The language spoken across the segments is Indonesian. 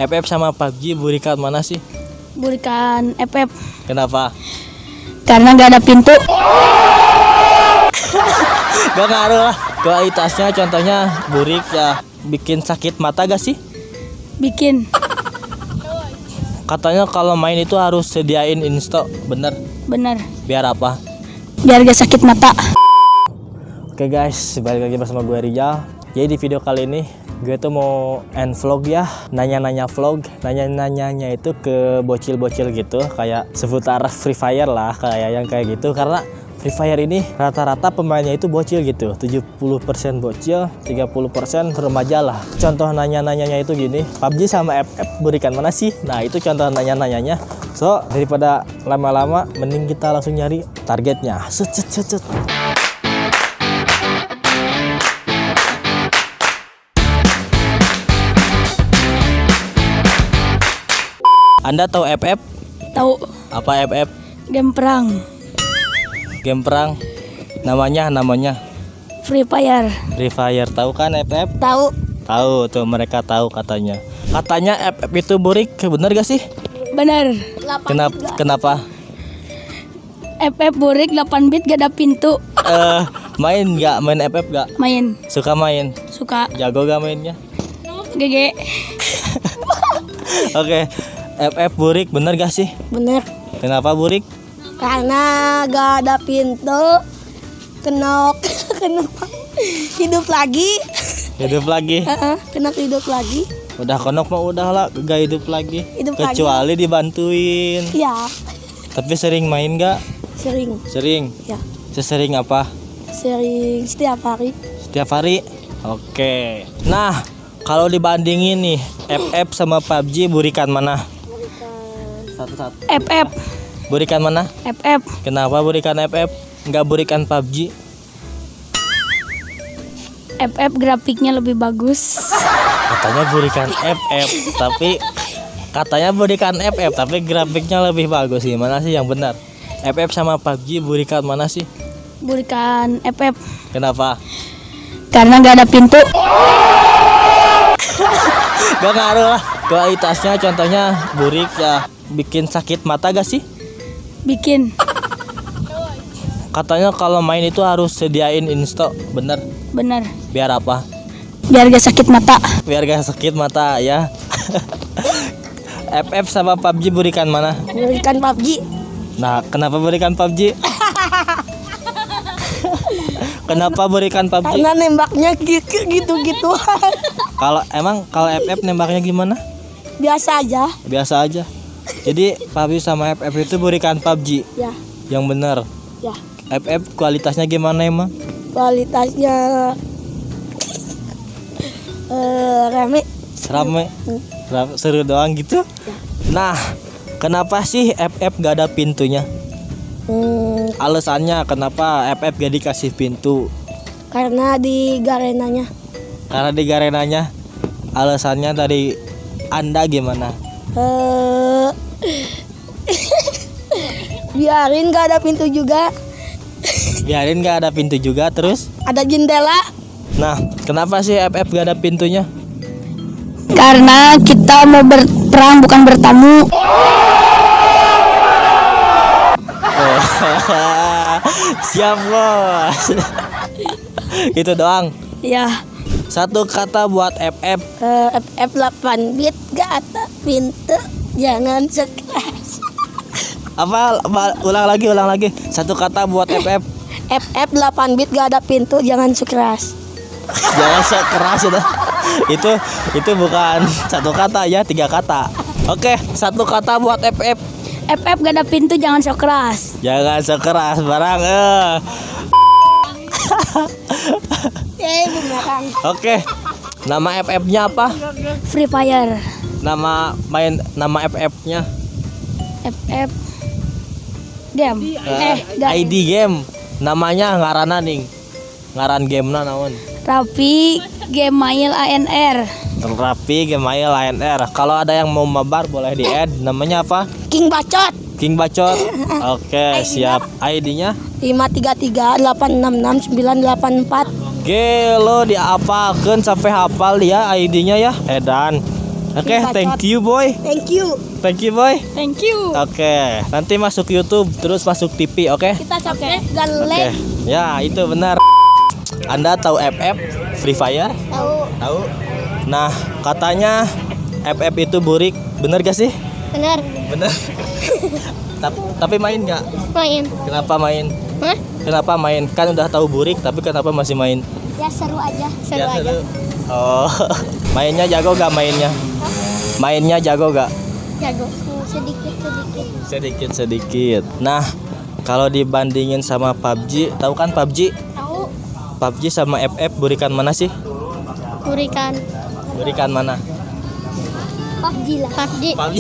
FF sama PUBG burikan mana sih? Burikan FF. Kenapa? Karena nggak ada pintu. Gak ngaruh lah kualitasnya, contohnya burik ya bikin sakit mata gak sih? Bikin. Katanya kalau main itu harus sediain insto, bener? Bener. Biar apa? Biar gak sakit mata. Oke guys, balik lagi bersama gue Rijal. Jadi di video kali ini gue tuh mau end vlog ya, nanya-nanya vlog, nanya-nanyanya itu ke bocil-bocil gitu, kayak seputar Free Fire lah, kayak yang kayak gitu. Karena Free Fire ini rata-rata pemainnya itu bocil gitu, 70% bocil, 30% remaja lah. Contoh nanya-nanyanya itu gini, PUBG sama FF berikan mana sih? Nah itu contoh nanya-nanyanya. So daripada lama-lama, mending kita langsung nyari targetnya. Set. Anda tahu FF? Tahu? Apa FF? Game perang. Game perang. Namanya Free Fire. Free Fire. Tahu kan FF? Tahu? Tahu tuh, mereka tahu katanya. Katanya FF itu burik, bener gak sih? Bener. Kenapa? FF burik 8 bit gak ada pintu. Main FF gak? Main. Suka main? Suka. Jago gak mainnya? GG. Oke. FF burik, bener gak sih? Bener. Kenapa burik? Karena gak ada pintu. Kenapa hidup lagi? Hidup lagi. Kenapa hidup lagi? Udah konok mah udah lah, gak hidup lagi. Kecuali dibantuin. Ya. Tapi sering main gak? Sering. Sering. Ya. Sesering apa? Sering setiap hari. Setiap hari? Oke. Nah, kalau dibandingin nih FF sama PUBG burikan mana? Satu-satu. FF. Burikan mana? FF. Kenapa burikan FF? Nggak burikan PUBG? FF grafiknya lebih bagus. Katanya burikan FF, tapi grafiknya lebih bagus. Gimana sih yang benar? FF sama PUBG burikan mana sih? Burikan FF. Kenapa? Karena nggak ada pintu. Gak ngaruh lah kualitasnya, contohnya burik ya bikin sakit mata gak sih? Bikin. Katanya kalau main itu harus sediain insto, bener? Bener. Biar apa? Biar gak sakit mata. Biar gak sakit mata ya. FF sama PUBG burikan mana? Burikan PUBG. Nah, kenapa burikan PUBG? Kenapa burikan PUBG? Karena nembaknya gitu-gitu. Kalau FF nembaknya gimana? Biasa aja. Biasa aja. Jadi PUBG sama FF itu burikan PUBG. Ya. Yang bener. Ya. FF kualitasnya gimana emang? Kualitasnya rame. Seru doang gitu. Nah, kenapa sih FF gak ada pintunya? Alasannya kenapa FF gak dikasih pintu? Karena di garenanya. Karena di garenanya. Alasannya dari Anda gimana? Biarin gak ada pintu juga. Biarin gak ada pintu juga, terus? Ada jendela. Nah, kenapa sih FF gak ada pintunya? Karena kita mau berperang bukan bertamu. Siap bos. Itu doang. Ya. Satu kata buat FF. FF 8 bit gak ada pintu. Jangan sekeras. Apa? Ulang lagi. Satu kata buat FF. FF 8 bit gak ada pintu. Jangan sekeras. Jangan sekeras itu bukan satu kata ya, 3 kata. Oke, satu kata buat FF. FF gak ada pintu, jangan sekeras. Jangan sekeras barang. Oke. Nama FF-nya apa? Free Fire. Nama FF-nya? FF game. ID game. Namanya ngaranna ning. Ngaran gamena naon? Rapi Gemail ANR. Rapi Gemail ANR. Kalau ada yang mau mabar boleh di-add. Namanya apa? King Bacot. King Bacot. Oke, siap. ID-nya 533866984. Lo diapalkeun sampai hafal ya ID-nya ya. Edan. Oke, thank you boy. Thank you. Thank you boy. Thank you. Oke, nanti masuk YouTube terus masuk TV, oke? Kita subscribe dan Oke. like. Ya, itu benar. Anda tahu FF Free Fire? Tahu. Tahu? Nah, katanya FF itu burik, bener gak sih? Benar. Bener. Tapi main nggak? Main. Kenapa main? Hah? Kenapa main? Kan udah tahu burik, tapi kenapa masih main? Ya seru aja. Seru Ya, aja. seru. Oh, mainnya jago gak mainnya? Mainnya jago gak? Jago. Sedikit. Sedikit. Nah, kalau dibandingin sama PUBG, tahu kan PUBG? Tahu. PUBG sama FF burikan mana sih? Burikan. Burikan mana? PUBG lah. PUBG. PUBG.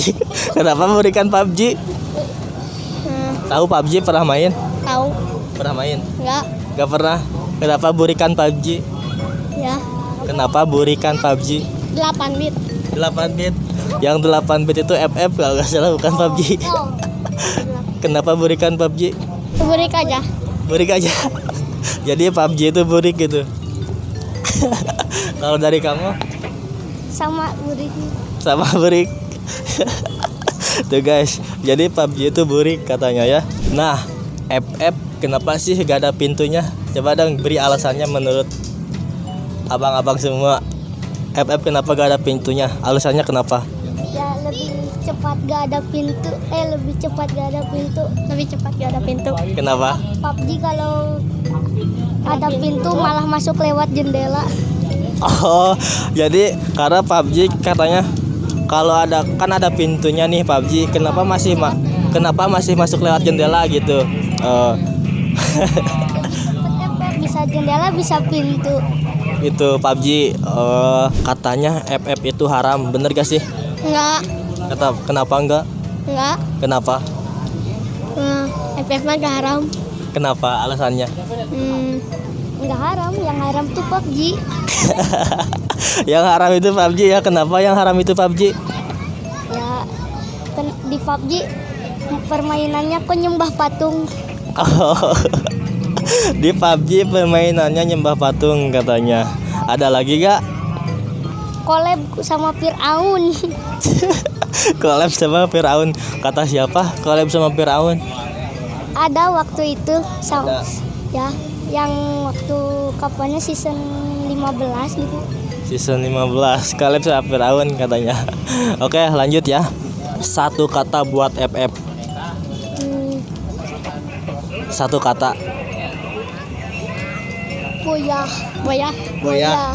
Kenapa burikan PUBG? Tahu PUBG pernah main? Tahu. Pernah main? Enggak. Gak pernah. Kenapa burikan PUBG? Ya. Kenapa burikan PUBG? 8 bit. 8 bit. Yang 8 bit itu FF kalau nggak salah, bukan PUBG. Oh. Kenapa burikan PUBG? Burik aja. Burik aja. Jadi PUBG itu burik gitu. Kalau dari kamu? Sama burik. Sama burik. Tuh guys, jadi PUBG itu burik katanya ya. Nah, FF kenapa sih gak ada pintunya? Coba dong beri alasannya menurut abang-abang semua. FF kenapa gak ada pintunya? Alasannya kenapa? Ya lebih cepat gak ada pintu. Lebih cepat gak ada pintu. Lebih cepat gak ada pintu. Kenapa? PUBG kalau ada pintu malah masuk lewat jendela. Oh, jadi karena PUBG katanya kalau ada pintunya nih PUBG, kenapa masih masuk lewat jendela gitu? Bisa jendela, bisa pintu. Itu PUBG katanya FF itu haram, bener gak sih? Enggak. Kenapa enggak? Enggak. Kenapa? FF mah gak haram. Kenapa alasannya? Enggak haram, yang haram tuh PUBG. Yang haram itu PUBG ya. Kenapa yang haram itu PUBG? Ya di PUBG permainannya kok nyembah patung. Oh, di PUBG permainannya nyembah patung katanya. Ada lagi gak? Collab sama Fir'aun. Collab sama Firaun. Kata siapa? Collab sama Firaun. Ada waktu itu Ada. ya, yang waktu kapannya season 15 gitu. Season 15 Collab sama Firaun katanya. Oke, lanjut ya. Satu kata buat FF. Satu kata. Boya. Boya.